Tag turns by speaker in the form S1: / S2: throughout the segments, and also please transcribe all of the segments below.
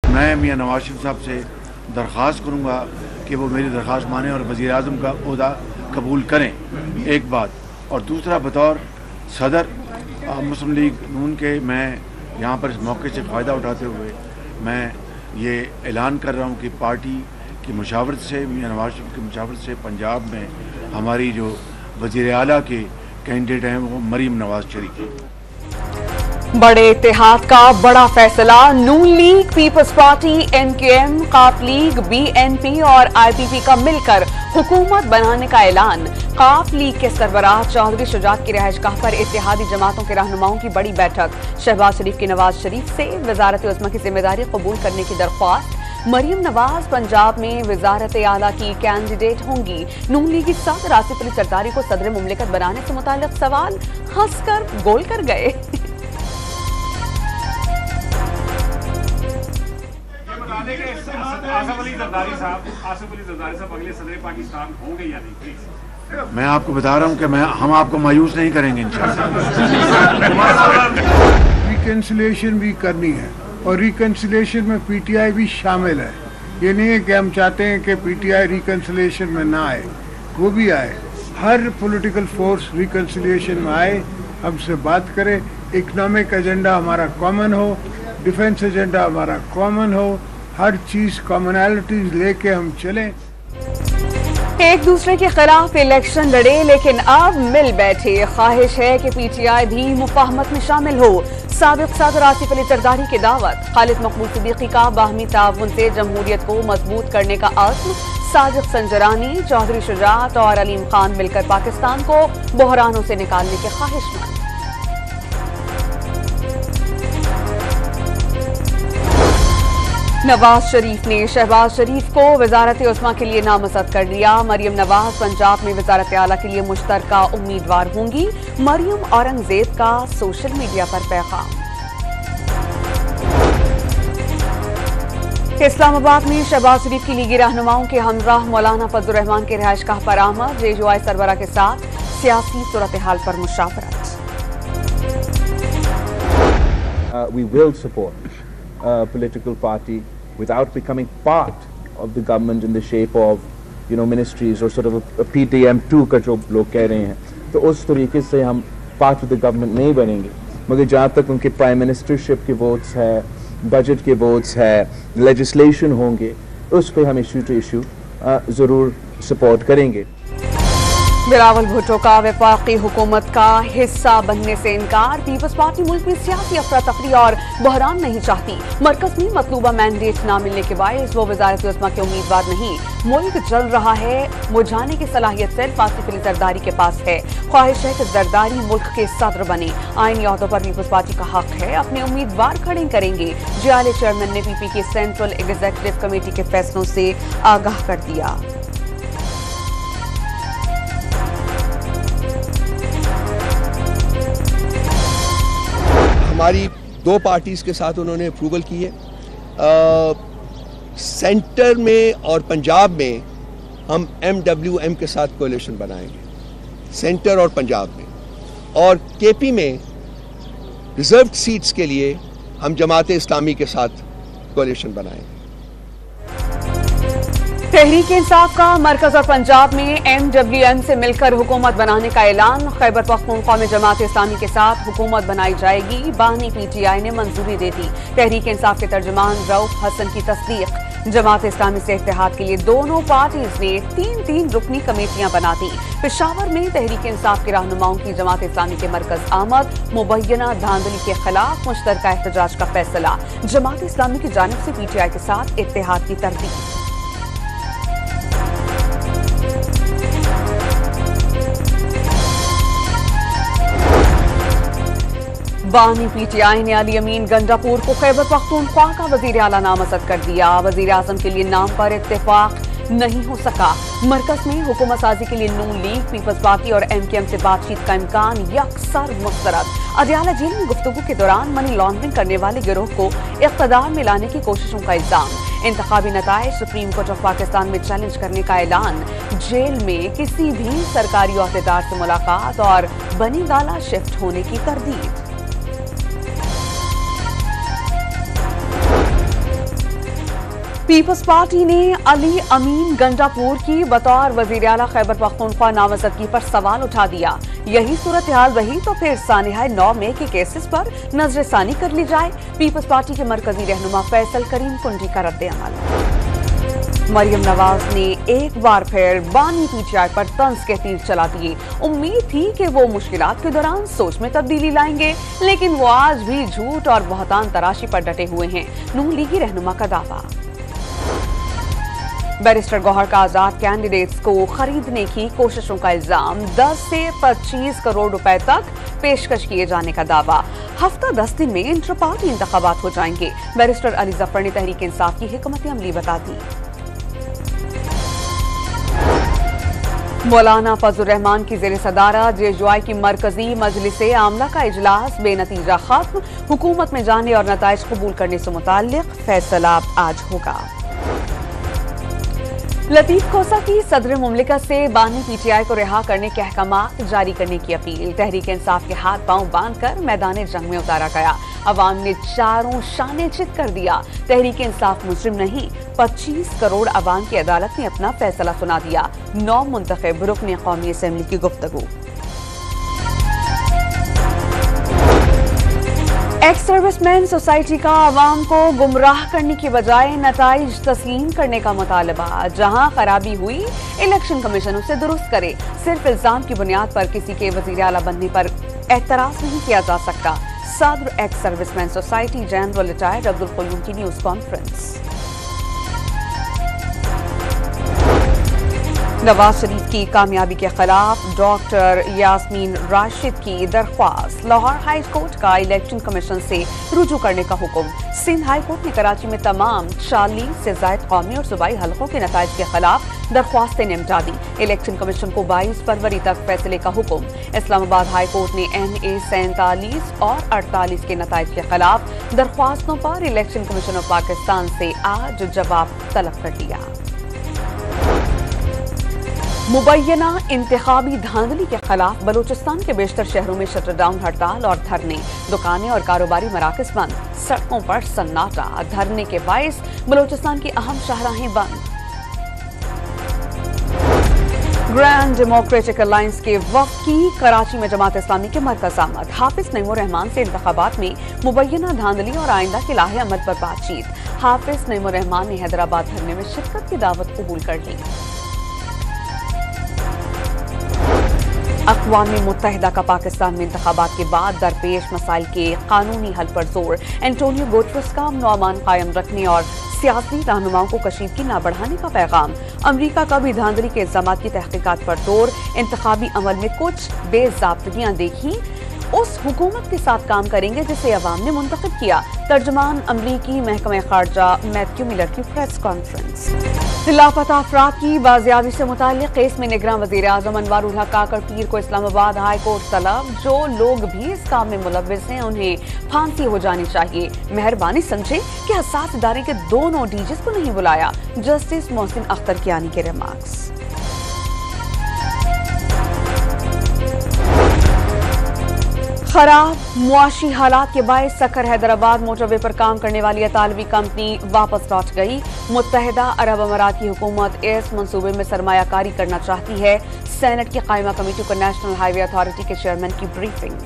S1: मैं मियां नवाज शरीफ साहब से दरख्वास्त करूँगा कि वो मेरी दरख्वास्त माने और वज़ीर आज़म का ओहदा कबूल करें, एक बात। और दूसरा, बतौर सदर मुस्लिम लीग नून के मैं यहाँ पर इस मौके से फ़ायदा उठाते हुए मैं ये ऐलान कर रहा हूँ कि पार्टी की मुशावरत से, मियां नवाज शरीफ की मुशावरत से पंजाब में हमारी जो वज़ीर आला के कैंडिडेट हैं वो मरीम नवाज शरीफ।
S2: बड़े इत्तेहाद का बड़ा फैसला, नून लीग, पीपल्स पार्टी, एमक्यूएम, काफ लीग, बीएनपी और आईपीपी का मिलकर हुकूमत बनाने का ऐलान। काफ लीग के सरबराह चौधरी शुजात की रिहाइशगाह पर इत्तेहादी जमातों के रहनुमाओं की बड़ी बैठक। शहबाज शरीफ की नवाज शरीफ से वजारत उज़्मा की जिम्मेदारी कबूल करने की दरख्वास्त। मरियम नवाज पंजाब में वजारत आला की कैंडिडेट होंगी। नून लीगी सदर आसिफ अली जरदारी को सदर मुमलिकत बनाने से मुताल्लिक सवाल हंसकर गोल कर गए।
S3: आसिफ अली जरदारी साहब अगले सदर पाकिस्तान होंगे या नहीं, प्लीज।
S1: मैं आपको बता रहा हूं कि हम आपको मायूस नहीं करेंगे इंशाअल्लाह।
S4: रिकन्सिलेशन भी करनी है और रिकन्सिलेशन में पीटीआई भी शामिल है। ये नहीं है कि हम चाहते हैं कि पीटीआई रिकन्सिलेशन में ना आए, वो भी आए। हर पॉलिटिकल फोर्स रिकन्सिलेशन में आए, हमसे बात करे। इकोनॉमिक एजेंडा हमारा कॉमन हो, डिफेंस एजेंडा हमारा कॉमन हो, हर चीज कॉमनैलिटीज लेके हम चलें।
S2: एक दूसरे के खिलाफ इलेक्शन लड़े लेकिन अब मिल बैठे। ख्वाहिश है कि पीटीआई भी मुफाहमत में शामिल हो। साबिक सदर आसिफ अली जरदारी की दावत। खालिद मकबूल सिद्दीकी का बाहमी ताउन से जमहूरियत को मजबूत करने का आज़्म। साजिद संजरानी, चौधरी शुजात और अलीम खान मिलकर पाकिस्तान को बहरानों से निकालने के ख्वाहिशमंद। नवाज शरीफ ने शहबाज शरीफ को वजारत उज़्मा के लिए नामजद कर लिया। मरियम नवाज पंजाब में वजारत आला के लिए मुश्तरका उम्मीदवार होंगी। मरियम औरंगजेब का सोशल मीडिया पर पैगाम। इस्लामाबाद में शहबाज शरीफ की लीगी रहनुमाओं के हमराह मौलाना फजलुर रहमान के रिहाइशगाह पर आमद। जेयूआई सरबरा के साथ सियासी सूरत हाल पर मुशावरत।
S5: We will support a political party without becoming part of the government in the shape of, ministries or sort of a PTM2 का जो लोग कह रहे हैं, तो उस तरीके से हम part of the government नहीं बनेंगे। मगर जहाँ तक उनके प्राइम मिनिस्टरशिप के वोट्स है, बजट के वोट्स है, लेजिस्लेशन होंगे, उस पर हम इशू टू इशू ज़रूर सपोर्ट करेंगे।
S2: बिलावल भुट्टो का वफाकी हुकूमत का हिस्सा बनने से इनकार। पीपल्स पार्टी मुल्क में सियासी अफरा तफरी और बहरान नहीं चाहती। मरकज में मतलूबा मैंडेट न मिलने के बायस वो वजारत उज़्मा के उम्मीदवार नहीं। मुल्क जल रहा है, मुझाने की सलाहियत सिर्फ आसिफ अली जरदारी के पास है। ख्वाहिश है कि जरदारी मुल्क के सदर बने। आईनी अहदों पर पीपल्स पार्टी का हक है, अपने उम्मीदवार खड़े करेंगे। जियाले चेयरमैन ने पीपी की सेंट्रल एग्जीक्यूटिव कमेटी के फैसलों से आगाह कर दिया।
S6: हमारी दो पार्टीज़ के साथ उन्होंने अप्रूवल की है। सेंटर में और पंजाब में हम MWM के साथ कोalition बनाएंगे, सेंटर और पंजाब में। और केपी में रिजर्व्ड सीट्स के लिए हम जमात इस्लामी के साथ कोalition बनाएंगे।
S2: तहरीक इंसाफ का मरकज और पंजाब में MWM से मिलकर हुकूमत बनाने का ऐलान। खैबर पख्तूनख्वा में जमात इस्लामी के साथ हुकूमत बनाई जाएगी। बानी PTI ने मंजूरी दे दी। तहरीक इंसाफ के तर्जुमान रऊफ हसन की तस्दीक। जमात इस्लामी से इत्तेहाद के लिए दोनों पार्टीज ने 3-3 रुकनी कमेटियां बना दी। पेशावर में तहरीक इंसाफ के रहनुमाओं की जमात इस्लामी के मरकज आमद। मुबैना धांधली के खिलाफ मुश्तरका एहतजाज का फैसला। जमात इस्लामी की जानिब से PTI के साथ इत्तेहाद की तरदीद। बानी PTI ने अली अमीन गंडापुर को खैबर पख्तूनख्वा का वजीर आला नामजद कर दिया। वजीर आजम के लिए नाम पर इत्तेफाक नहीं हो सका। मरकज में हुकूमत साजी के लिए नून लीग, पीपल्स पार्टी और MKM से बातचीत का इम्कान यकसर मुस्तरद। अदियाला जेल में गुफ्तगू के दौरान मनी लॉन्ड्रिंग करने वाले गिरोह को इक़्तिदार में लाने की कोशिशों का इल्जाम। इंतखाबी नताइज सुप्रीम कोर्ट ऑफ पाकिस्तान में चैलेंज करने का ऐलान। जेल में किसी भी सरकारी अहदेदार से मुलाकात और बनी गाला शिफ्ट होने की तरदीद। पीपल्स पार्टी ने अली अमीन गंडापुर की बतौर वजीर आला खैबर पख्तूनख्वा नामजदगी पर सवाल उठा दिया। यही सूरत हाल रही तो फिर सानिहा 9 मई के केसेस पर नजरसानी कर ली जाए। पीपल्स पार्टी के मरकजी रहनुमा फैसल करीम कुंडी का रद्द-ए-अमल। मरियम नवाज ने एक बार फिर बानी पीटीआई पर तंज के तीर चला दिए। उम्मीद थी कि वो मुश्किलात के दौरान सोच में तब्दीली लाएंगे, लेकिन वो आज भी झूठ और बहतान तराशी पर डटे हुए हैं। नून लीगी रहनुमा का दावा। बैरिस्टर गौहर का आजाद कैंडिडेट्स को खरीदने की कोशिशों का इल्जाम। 10 से 25 करोड़ रुपए तक पेशकश किए जाने का दावा। हफ्ता 10 दिन में इंटर पार्टी इंतखाबात हो जाएंगे। बैरिस्टर अली जफर ने तहरीक इंसाफ की हिकमत अमली बता दी। मौलाना फजल रहमान की जेर सदारत जेजुआई की मरकजी मजलिस आमला का इजलास बेनतीजा खत्म। हुकूमत में जाने और नताइज कबूल करने से मुताल्लिक फैसला आज होगा। लतीफ खोसा की सदर मुमलिकत से बानी पीटीआई को रिहा करने के अहकामात जारी करने की अपील। तहरीक इंसाफ के हाथ पांव बांधकर मैदान जंग में उतारा गया। अवाम ने चारों शाने चित कर दिया। तहरीक इंसाफ मुजरिम नहीं, 25 करोड़ अवाम की अदालत ने अपना फैसला सुना दिया। 9 मुंतखब रुकन कौमी असेंबली की गुफ्तगू। एक्स सर्विसमैन सोसाइटी का आवाम को गुमराह करने की बजाय नताइज तस्लीम करने का मुतालबा। जहां खराबी हुई इलेक्शन कमीशन उसे दुरुस्त करे। सिर्फ इल्जाम की बुनियाद पर किसी के वजीर आला बनने पर एतराज नहीं किया जा सकता। सदर ex serviceman society general retired Abdul Qayyum की न्यूज कॉन्फ्रेंस। नवाज शरीफ की कामयाबी के खिलाफ डॉक्टर यास्मीन राशिद की दरख्वास्त। लाहौर हाई कोर्ट का इलेक्शन कमीशन से रुजू करने का हुक्म। सिंध हाई कोर्ट ने कराची में तमाम 40 से ज्यादा कौमी और सूबाई हलकों के नताइज के खिलाफ दरख्वास्तें निपटा दी। इलेक्शन कमीशन को 22 फरवरी तक फैसले का हुक्म। इस्लामाबाद हाई कोर्ट ने NA 47 और 48 के नताइज के खिलाफ दरख्वास्तों पर इलेक्शन कमीशन ऑफ पाकिस्तान से आज जवाब तलब कर लिया। मुबैना इंतखाबी धांधली के खिलाफ बलूचिस्तान के बेशतर शहरों में शटरडाउन हड़ताल और धरने। दुकानें और कारोबारी मराकज बंद। सड़कों पर सन्नाटा। धरने के बायस बलूचिस्तान की अहम शाहराहें बंद। ग्रैंड डेमोक्रेटिक अलायंस के वफ्द की कराची में जमात इस्लामी के मरकज आमद। हाफिज नईमुर रहमान से इंतखाबात में मुबैना धांधली और आइंदा के लाहे अमल पर बातचीत। हाफिज नईमुर रहमान ने हैदराबाद धरने में शिरकत की दावत कबूल कर ली। अक़वाम मुत्तहिदा का पाकिस्तान में इंतखाबात के बाद दरपेश मसाइल के कानूनी हल पर जोर। एंटोनियो गुटेरेस का अमन कायम रखने और सियासी रहनुमाओं को कशीदगी न बढ़ाने का पैगाम। अमरीका का भी धांधली के इल्जामात की तहकीकात पर जोर। इंतखाबी अमल में कुछ बेज़ाब्तगियां देखी, उस हुकूमत के साथ काम करेंगे जिसे अवाम ने मुंतखब किया। तर्जुमान अमरीकी महकमा खारजा मैथ्यू मिलर की प्रेस कॉन्फ्रेंस। लापता अफराद की बाजियाबी से मुताल्लिक केस में निगरान वज़ीर आज़म अनवर उल हक काकड़ पीर को इस्लामाबाद हाई कोर्ट तलब। जो लोग भी इस काम में मुलव्विस हैं उन्हें फांसी हो जानी चाहिए। मेहरबानी समझे कि हसास इदारे के दोनों डीजीज को नहीं बुलाया। जस्टिस मोहसिन अख्तर कियानी के रिमार्क्स। खराब मुआशी हालात के बायस सखर हैदराबाद मोटरवे पर काम करने वाली अतालवी कंपनी वापस लौट गई। मुत्तहिदा अरब अमारात की हुकूमत इस मंसूबे में सरमायाकारी करना चाहती है। सेनेट की कायमा कमेटी को नेशनल हाईवे अथॉरिटी के चेयरमैन की ब्रीफिंग।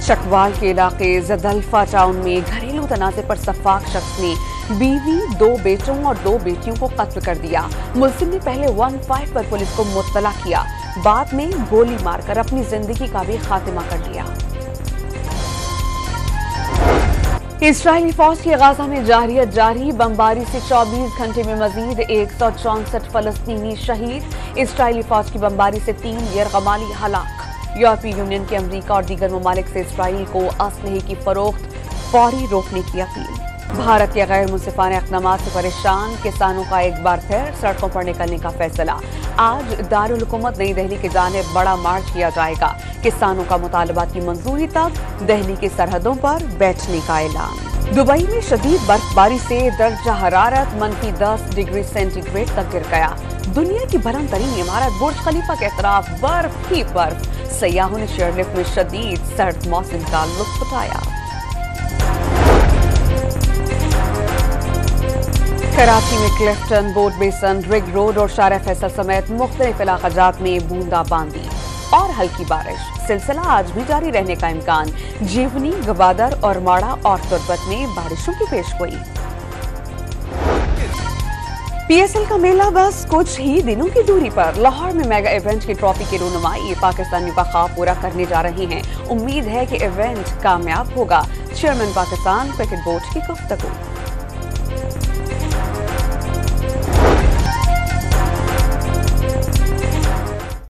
S2: चकवाल के इलाके जदल्फा टाउन में घरेलू तनाज़े पर सफाक शख्स ने बीवी, 2 बेटों और 2 बेटियों को कत्ल कर दिया। मुल्जिम ने पहले 15 पर पुलिस को मुत्तला किया, बाद में गोली मारकर अपनी जिंदगी का भी खात्मा कर लिया। इस्राइली फौज की गाजा में जारियत जारी। बमबारी से 24 घंटे में मजीद 164 फलस्तीनी शहीद। इस्राइली फौज की बमबारी से 3 यरगमाली हलाक। यूरोपीय यूनियन के अमरीका और दीगर ममालिक से इसराइल को असलहे की फरोख्त फौरी रोकने की अपील। भारत के गैर मुंसिफाना इक़दामात से परेशान किसानों का एक बार फिर सड़कों पर निकलने का फैसला। आज दारुल हुकूमत नई दिल्ली की जानिब बड़ा मार्च किया जाएगा। किसानों का मुतालबात की मंजूरी तक दिल्ली की सरहदों पर बैठने का ऐलान। दुबई में शदीद बर्फबारी से दर्जा हरारत -10 डिग्री सेंटीग्रेड तक गिर गया। दुनिया की बुलंद तरीन इमारत बुर्ज खलीफा के अतराफ बर्फ ही बर्फ। सयाहों ने चेयरलिफ्ट में शदीद सर्द मौसम का लुत्फ उठाया। कराची में क्लिफ्टन, बोट बेसन, रिग रोड और शारा फैसल समेत मुख्तलिफ इलाकाजात में बूंदाबांदी और हल्की बारिश। सिलसिला आज भी जारी रहने का इम्कान। जीवनी, गवादर और माड़ा और तुर्बत में बारिशों की पेशगोई। PSL का मेला बस कुछ ही दिनों की दूरी पर। लाहौर में मेगा इवेंट की ट्रॉफी की रूनुमाई पाकिस्तानियों का ख्वाब पूरा करने जा रहे हैं। उम्मीद है कि इवेंट कामयाब होगा। चेयरमैन पाकिस्तान क्रिकेट बोर्ड की गुफ्तगू।